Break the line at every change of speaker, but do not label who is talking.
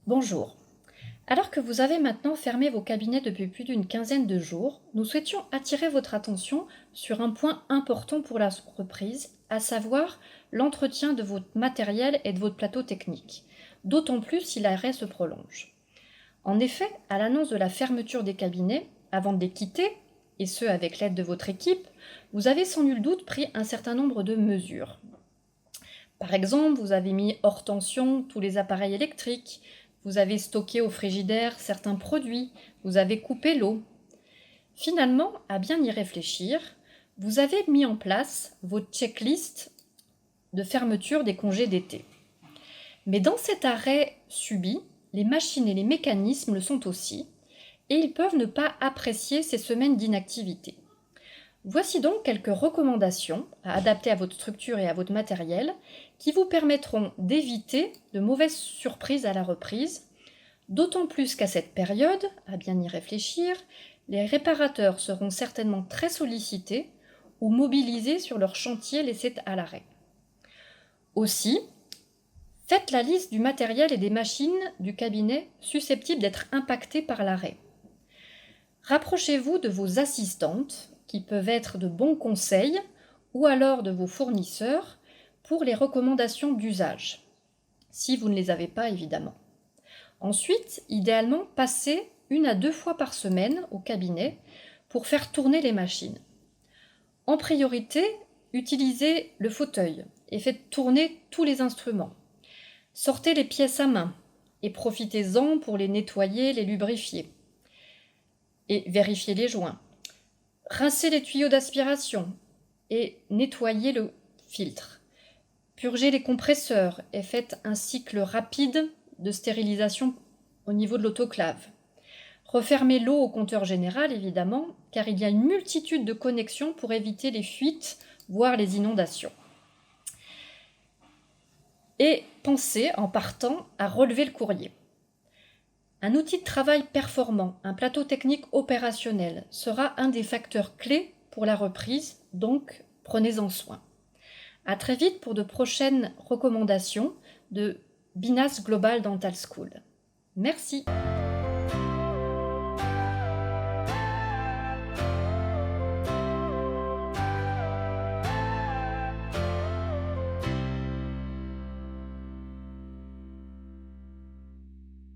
Bonjour. Alors que vous avez maintenant fermé vos cabinets depuis plus d'une quinzaine de jours, nous souhaitions attirer votre attention sur un point important pour la reprise, à savoir l'entretien de votre matériel et de votre plateau technique, d'autant plus si l'arrêt se prolonge. En effet, à l'annonce de la fermeture des cabinets, avant de les quitter, et ce avec l'aide de votre équipe, vous avez sans nul doute pris un certain nombre de mesures. Par exemple, vous avez mis hors tension tous les appareils électriques, vous avez stocké au frigidaire certains produits, vous avez coupé l'eau. Finalement, à bien y réfléchir, vous avez mis en place votre checklist de fermeture des congés d'été. Mais dans cet arrêt subi, les machines et les mécanismes le sont aussi, et ils peuvent ne pas apprécier ces semaines d'inactivité. Voici donc quelques recommandations à adapter à votre structure et à votre matériel qui vous permettront d'éviter de mauvaises surprises à la reprise, d'autant plus qu'à cette période, à bien y réfléchir, les réparateurs seront certainement très sollicités ou mobilisés sur leur chantier laissé à l'arrêt. Aussi, faites la liste du matériel et des machines du cabinet susceptibles d'être impactés par l'arrêt. Rapprochez-vous de vos assistantes, qui peuvent être de bons conseils, ou alors de vos fournisseurs pour les recommandations d'usage, si vous ne les avez pas évidemment. Ensuite, idéalement, passez 1 à 2 fois par semaine au cabinet pour faire tourner les machines. En priorité, utilisez le fauteuil et faites tourner tous les instruments. Sortez les pièces à main et profitez-en pour les nettoyer, les lubrifier et vérifier les joints. Rincez les tuyaux d'aspiration et nettoyez le filtre. Purgez les compresseurs et faites un cycle rapide de stérilisation au niveau de l'autoclave. Refermez l'eau au compteur général, évidemment, car il y a une multitude de connexions pour éviter les fuites, voire les inondations. Et pensez, en partant, à relever le courrier. Un outil de travail performant, un plateau technique opérationnel, sera un des facteurs clés pour la reprise, donc prenez-en soin. À très vite pour de prochaines recommandations de Binas Global Dental School. Merci.